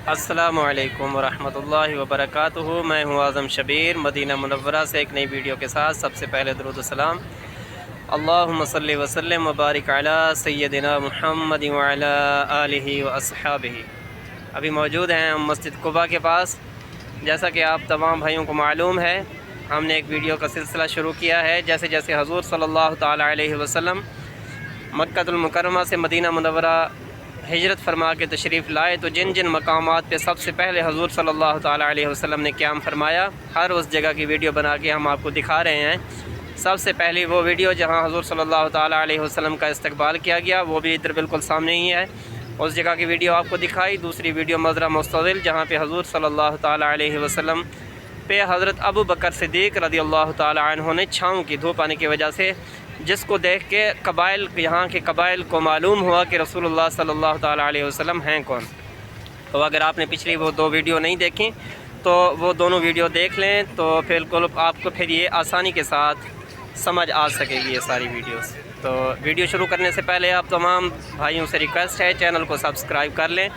अस्सलामु अलैकुम वरहमतुल्लाहि वबरकातुहू। मैं हूँ आज़म शबीर मदीना मुनव्वरा से एक नई वीडियो के साथ। सबसे पहले दुरूद व सलाम अल्लाहुम्मा सल्लि व सल्लिम व बारिक अला सय्यदिना मुहम्मद व अला आलिहि व अस्हाबिही। अभी मौजूद हैं हम मस्जिद कुबा के पास। जैसा कि आप तमाम भाइयों को मालूम है, हमने एक वीडियो का सिलसिला शुरू किया है। जैसे जैसे हज़ूर सल्लल्लाहु ताला अलैहि वसल्लम मक्कतुल मुकर्रमा से मदीना मुनव्वरा हिजरत फरमा के तशरीफ़ लाए, तो जिन जिन मकामात पे सबसे पहले हज़ूर सल्लल्लाहु ताला अलैहि वसल्लम ने क़याम फरमाया, हर उस जगह की वीडियो बना के हम आपको दिखा रहे हैं। सबसे पहली वो वीडियो जहाँ हज़ूर सल्लल्लाहु ताला अलैहि वसल्लम का इस्तकबाल किया गया, वो भी इधर बिल्कुल सामने ही है, उस जगह की वीडियो आपको दिखाई। दूसरी वीडियो मज़रा मुस्तज़िल, जहाँ पे हज़ूर सल्लल्लाहु ताला अलैहि वसल्लम पे हज़रत अबू बकर सिद्दीक़ रज़ियल्लाहु ताला अन्हु ने छाँव की धूप आने की वजह से, जिसको देख के कबाइल, यहाँ के कबाइल को मालूम हुआ कि रसूलुल्लाह सल्लल्लाहु ताला अलैहि वसल्लम हैं कौन। तो अगर आपने पिछली वो दो वीडियो नहीं देखी तो वो दोनों वीडियो देख लें, तो बिल्कुल आपको फिर ये आसानी के साथ समझ आ सकेगी ये सारी वीडियोस। तो वीडियो शुरू करने से पहले आप तमाम भाइयों से रिक्वेस्ट है, चैनल को सब्सक्राइब कर लें,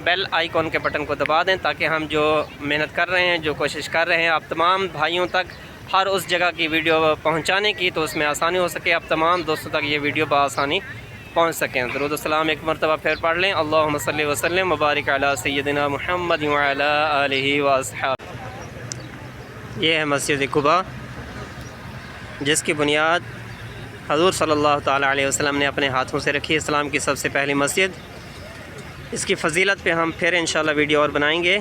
बेल आइकॉन के बटन को दबा दें, ताकि हम जो मेहनत कर रहे हैं, जो कोशिश कर रहे हैं, आप तमाम भाइयों तक हर उस जगह की वीडियो पहुंचाने की, तो उसमें आसानी हो सके, आप तमाम दोस्तों तक ये वीडियो बआसानी पहुंच सकें। दुरूद सलाम एक मरतबा फिर पढ़ लें। अल्लाहुम्मा सल्लि व सल्लिम व बारिक अला सय्यदिना मुहम्मद व अला आलिहि व अस्हाब। ये है मस्जिद कुबा, जिसकी बुनियाद हज़ूर सल्लल्लाहु ताला अलैहि वसल्लम ने अपने हाथों से रखी। इस्लाम की सबसे पहली मस्जिद। इसकी फ़जीलत पे हम फिर इंशाल्लाह वीडियो और बनाएंगे,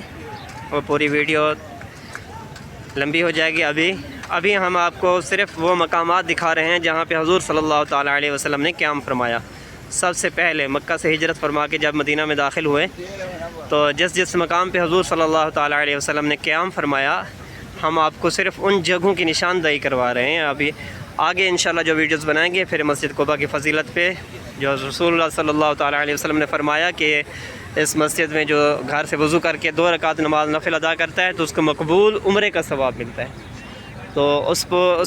वो पूरी वीडियो लंबी हो जाएगी। अभी हम आपको सिर्फ़ वो मकामात दिखा रहे हैं जहाँ पे हज़ूर सल्लल्लाहु ताला अलैहि वसल्लम ने क़याम फरमाया। सबसे पहले मक्का से हिजरत फरमा के जब मदीना में दाखिल हुए, तो जिस जिस मकाम पे हज़ूर सल्लल्लाहु ताला अलैहि वसल्लम ने क़याम फरमाया, हम आपको सिर्फ़ उन जगहों की निशानदही करवा रहे हैं। अभी आगे इंशाल्लाह जो वीडियोस बनाएंगे फिर मस्जिद कुबा की फ़जीलत पे, जो रसूलुल्लाह सल्लल्लाहु ताला अलैहि वसल्लम ने फरमाया कि इस मस्जिद में जो घर से वज़ू करके 2 रकात नमाज नफिल अदा करता है तो उसको मकबूल उम्रे का सवाब मिलता है। तो उस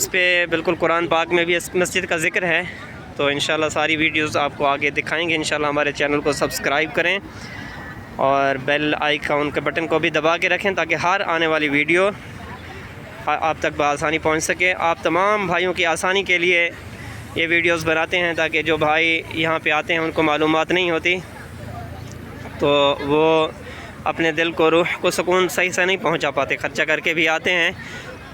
पर बिल्कुल कुरान पाक में भी इस मस्जिद का ज़िक्र है। तो इंशाल्लाह सारी वीडियोस आपको आगे दिखाएंगे। इंशाल्लाह हमारे चैनल को सब्सक्राइब करें और बेल आइकॉन के बटन को भी दबा के रखें, ताकि हर आने वाली वीडियो आप तक बआसानी पहुंच सके। आप तमाम भाइयों की आसानी के लिए ये वीडियोस बनाते हैं, ताकि जो भाई यहाँ पे आते हैं उनको मालूमात नहीं होती, तो वो अपने दिल को, रूह को सुकून सही से नहीं पहुँचा पाते। ख़र्चा करके भी आते हैं,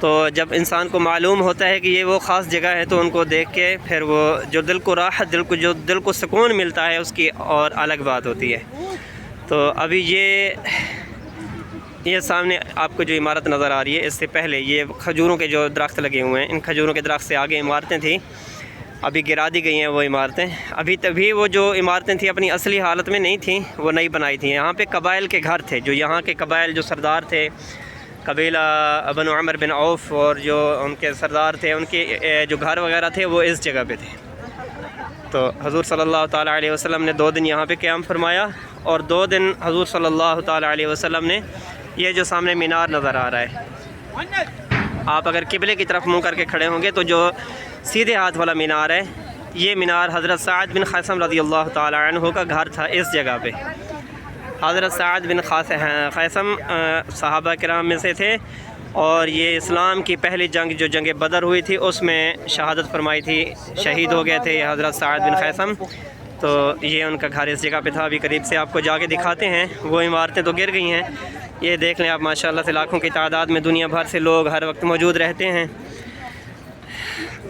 तो जब इंसान को मालूम होता है कि ये वो ख़ास जगह है, तो उनको देख के फिर वो जो दिल को राहत, दिल को सुकून मिलता है, उसकी और अलग बात होती है। तो अभी ये सामने आपको जो इमारत नज़र आ रही है, इससे पहले ये खजूरों के जो दरख्त लगे हुए हैं, इन खजूरों के दरख्त से आगे इमारतें थी, अभी गिरा दी गई हैं वो इमारतें। अभी तभी वो जो इमारतें थी अपनी असली हालत में नहीं थी, वो नई बनाई थी। यहाँ पे कबाइल के घर थे, जो यहाँ के कबाइल जो सरदार थे, कबीला बनु अमर बिन औफ, और जो उनके सरदार थे, उनके जो घर वगैरह थे वो इस जगह पे थे। तो हज़ूर सल्लल्लाहु ताला अलैहि वसल्लम ने 2 दिन यहाँ पे क़याम फरमाया, और 2 दिन हज़ूर सल्लल्लाहु ताला अलैहि वसल्लम ने, ये जो सामने मीनार नज़र आ रहा है, आप अगर किबले की तरफ मुँह करके खड़े होंगे तो जो सीधे हाथ वाला मीनार है, ये मीनार हज़रत साद बिन ख़ैसम रज़ियल्लाहु ताला अन्हु का घर था इस जगह पे। हज़रत साद बिन ख़ैसम सहाबा किराम में से थे, और ये इस्लाम की पहली जंग, जो जंग बदर हुई थी, उसमें शहादत फरमाई थी, शहीद हो गए थे ये हज़रत साद बिन ख़ैसम। तो ये उनका घर इस जगह पे था। अभी करीब से आपको जाके दिखाते हैं। वो इमारतें तो गिर गई हैं, ये देख लें आप, माशाल्लाह से लाखों की तादाद में दुनिया भर से लोग हर वक्त मौजूद रहते हैं।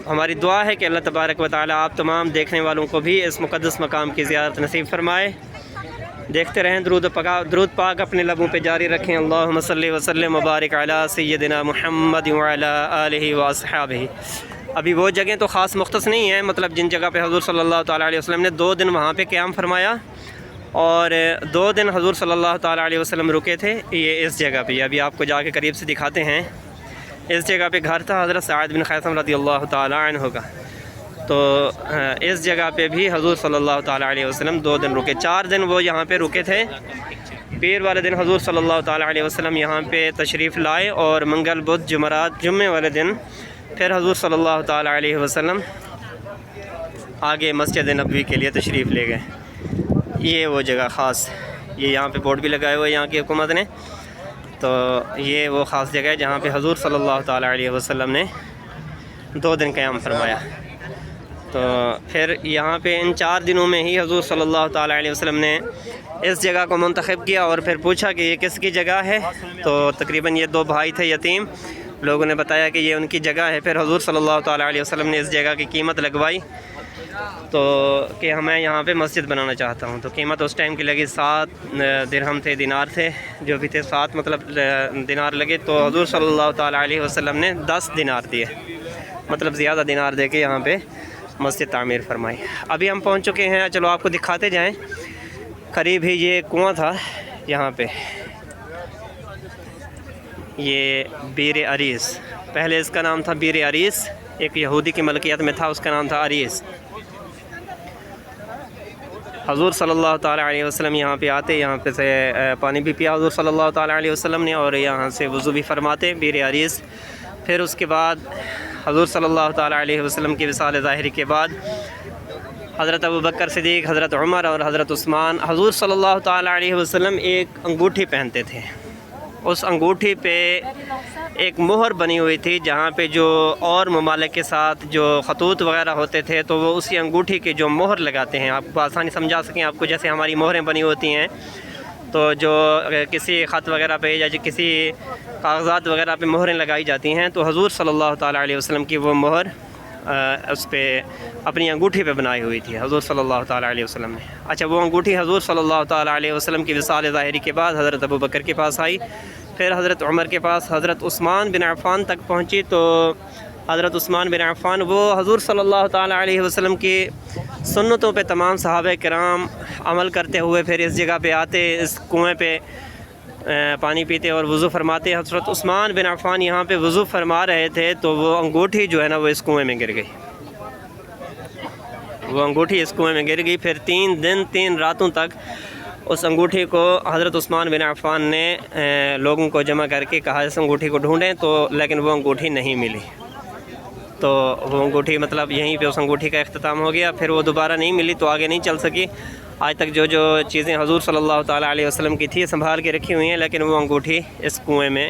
हमारी दुआ है कि अल्लाह तबारक व तआला आप तमाम देखने वालों को भी इस मुक़द्दस मकाम की ज़ियारत नसीब फरमाए। देखते रहें, दुरूद पाक अपने लबों पे जारी रखें। अल्लाहुम्मा सल्लि व सल्लिम व बारिक अला सय्यदिना मुहम्मद व अला आलिहि व अस्हाबिही। अभी वो जगह तो ख़ास मुख्तस नहीं है, मतलब जिन जगह पे हज़ूर सल्लल्लाहु ताला अलैहि वसल्लम ने 2 दिन वहाँ पे क़याम फरमाया, और 2 दिन हज़ूर सल्लल्लाहु ताला अलैहि वसल्लम रुके थे, ये इस जगह पे। अभी आपको जाके करीब से दिखाते हैं। इस जगह पे घर था हज़रत साद बिन ख़ैसम रज़ियल्लाहु ताला अन्हु का। तो इस जगह पे भी हज़ूर सल्लल्लाहु ताला अलैहि वसल्लम 2 दिन रुके। 4 दिन वो यहाँ पे रुके थे। पीर वाले दिन हज़ूर सल्लल्लाहु ताला अलैहि वसल्लम यहाँ पे तशरीफ़ लाए, और मंगल, बुध, जुमेरात, जुम्मे वाले दिन फिर हज़ूर सल्लल्लाहु ताला अलैहि वसल्लम आगे मस्जिद नबवी के लिए तशरीफ़ ले गए। ये वो जगह ख़ास, یہ یہاں پہ بورڈ بھی لگائے ہوئے یہاں کی حکومت نے. تو یہ وہ خاص جگہ ہے جہاں پہ حضور صلی اللہ تعالیٰ علیہ وسلم نے 2 دن قیام فرمایا. تو پھر یہاں پہ ان 4 دنوں میں ہی حضور صلی اللہ تعالیٰ علیہ وسلم نے اس جگہ کو منتخب کیا اور پھر پوچھا کہ یہ کس کی جگہ ہے. تو تقریباً یہ 2 بھائی تھے یتیم, لوگوں نے بتایا کہ یہ ان کی جگہ ہے. پھر حضور صلی اللہ تعالیٰ علیہ وسلم نے اس جگہ کی قیمت لگوائی تو کہ میں یہاں پہ مسجد بنانا چاہتا ہوں. تو قیمت اس ٹائم کی لگی 7 درہم تھے, دینار تھے, جو بھی تھے 7 مطلب دینار لگے. تو حضور صلی اللہ تعالیٰ علیہ وسلم نے 10 دینار دیے, مطلب زیادہ دینار دے کے یہاں پہ مسجد تعمیر فرمائی. ابھی ہم پہنچ چکے ہیں, چلو آپ کو دکھاتے جائیں. قریب ہی یہ کنواں تھا یہاں پہ, یہ بیر عریس, پہلے اس کا نام تھا بیر عریس, ایک یہودی کی ملکیت میں تھا, اس کا نام تھا عریس. حضور صلی اللہ تعالیٰ علیہ وسلم یہاں پہ آتے, یہاں پہ سے پانی بھی پیا حضور صلی اللہ تعالیٰ علیہ وسلم نے, اور یہاں سے وضو بھی فرماتے بیر عریس. پھر اس کے بعد حضور صلی اللہ تعالیٰ علیہ وسلم کی وصال ظاہری کے بعد حضرت ابوبکر صدیق, حضرت عمر اور حضرت عثمان, حضور صلی اللہ تعالیٰ علیہ وسلم ایک انگوٹھی پہنتے تھے. اس انگوٹھی پہ ایک مہر بنی ہوئی تھی, جہاں پہ جو اور ممالک کے ساتھ جو خطوط وغیرہ ہوتے تھے تو وہ اسی انگوٹھی کی جو مہر لگاتے ہیں, آپ کو آسانی سمجھا سکیں آپ کو, جیسے ہماری مہریں بنی ہوتی ہیں تو جو کسی خط وغیرہ پہ یا کسی کاغذات وغیرہ پہ مہریں لگائی جاتی ہیں, تو حضور صلی اللہ تعالیٰ علیہ وسلم کی وہ مہر اس پہ اپنی انگوٹھی پہ بنائی ہوئی تھی حضور صلی اللہ تعالیٰ علیہ وسلم نے. اچھا, وہ انگوٹھی حضور صلی اللہ تعالیٰ علیہ وسلم کی وصال ظاہری کے بعد حضرت ابوبکر کے پاس آئی, پھر حضرت عمر کے پاس, حضرت عثمان بن عفان تک پہنچی. تو حضرت عثمان بن عفان وہ حضور صلی اللہ تعالیٰ علیہ وسلم کی سنتوں پہ تمام صحابہ کرام عمل کرتے ہوئے پھر اس جگہ پہ آتے, اس کنویں پہ پانی پیتے اور وضو فرماتے. حضرت عثمان بن عفان یہاں پہ وضو فرما رہے تھے تو وہ انگوٹھی جو ہے نا وہ اس کنویں میں گر گئی, وہ انگوٹھی اس کنویں میں گر گئی. پھر 3 دن 3 راتوں تک اس انگوٹھی کو حضرت عثمان بن عفان نے لوگوں کو جمع کر کے کہا اس انگوٹھی کو ڈھونڈیں, تو لیکن وہ انگوٹھی نہیں ملی. تو وہ انگوٹھی مطلب یہیں پہ اس انگوٹھی کا اختتام ہو گیا, پھر وہ دوبارہ نہیں ملی تو آگے نہیں چل سکی. آج تک جو چیزیں حضور صلی اللہ تعالیٰ علیہ وسلم کی تھی سنبھال کے رکھی ہوئی ہیں, لیکن وہ انگوٹھی اس کنویں میں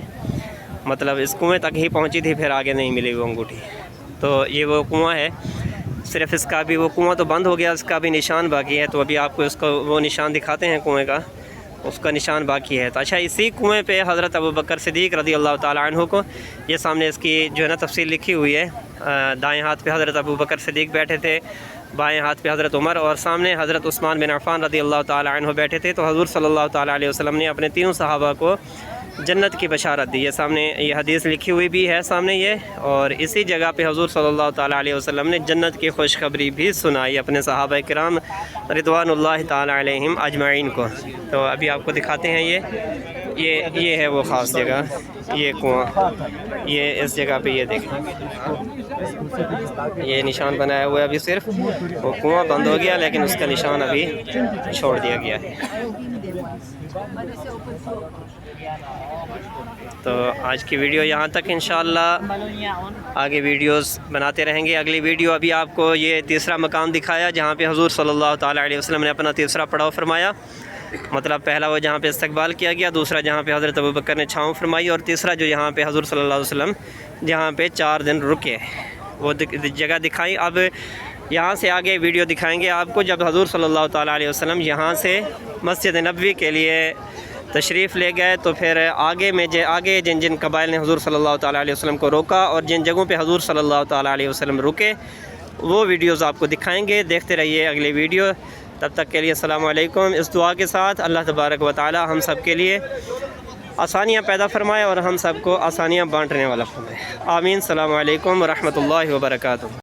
مطلب اس کنویں تک ہی پہنچی تھی, پھر آگے نہیں ملی وہ انگوٹھی. تو یہ وہ کنواں ہے, صرف اس کا بھی وہ کنواں تو بند ہو گیا, اس کا بھی نشان باقی ہے. تو ابھی آپ کو اس کو وہ نشان دکھاتے ہیں کنویں کا, اس کا نشان باقی ہے. تو اچھا, اسی کنویں پہ حضرت ابوبکر صدیق رضی اللہ تعالیٰ عنہ کو, یہ سامنے اس کی جو ہے نا تفصیل لکھی ہوئی ہے, دائیں ہاتھ پہ حضرت ابوبکر صدیق بیٹھے تھے, بائیں ہاتھ پہ حضرت عمر, اور سامنے حضرت عثمان بن عفان رضی اللہ تعالیٰ عنہ بیٹھے تھے. تو حضور صلی اللہ تعالیٰ علیہ وسلم نے اپنے 3 صحابہ کو جنت کی بشارت دی. یہ سامنے یہ حدیث لکھی ہوئی بھی ہے سامنے یہ, اور اسی جگہ پہ حضور صلی اللہ تعالیٰ علیہ وسلم نے جنت کی خوشخبری بھی سنائی اپنے صحابہ کرام رضوان اللہ تعالیٰ علیہم اجمعین کو. تو ابھی آپ کو دکھاتے ہیں, یہ ہے وہ خاص جگہ, یہ کنواں, یہ اس جگہ پہ یہ دیکھیں, یہ نشان بنایا ہوا ہے. ابھی صرف وہ کنواں بند ہو گیا لیکن اس کا نشان ابھی چھوڑ دیا گیا ہے. تو آج کی ویڈیو یہاں تک, انشاءاللہ آگے ویڈیوز بناتے رہیں گے. اگلی ویڈیو ابھی آپ کو یہ تیسرا مقام دکھایا جہاں پہ حضور صلی اللہ تعالیٰ علیہ وسلم نے اپنا تیسرا پڑاؤ فرمایا. مطلب پہلا وہ جہاں پہ استقبال کیا گیا, دوسرا جہاں پہ حضرت ابوبکر نے چھاؤں فرمائی, اور تیسرا جو یہاں پہ حضور صلی اللہ علیہ وسلم جہاں پہ 4 دن رکے, وہ جگہ دکھائی. اب یہاں سے آگے ویڈیو دکھائیں گے آپ کو جب حضور صلی اللہ تعالیٰ علیہ وسلم یہاں سے مسجد نبوی کے لیے تشریف لے گئے, تو پھر آگے جن قبائل نے حضور صلی اللہ تعالیٰ علیہ وسلم کو روکا اور جن جگہوں پہ حضور صلی اللہ تعالیٰ علیہ وسلم رکے, وہ ویڈیوز آپ کو دکھائیں گے. دیکھتے رہیے اگلی ویڈیو. تب تک کے لیے السلام علیکم. اس دعا کے ساتھ اللہ تبارک و تعالی ہم سب کے لیے آسانیاں پیدا فرمائے اور ہم سب کو آسانیاں بانٹنے والا فرمائے. آمین. السلام علیکم ورحمۃ اللہ وبرکاتہ.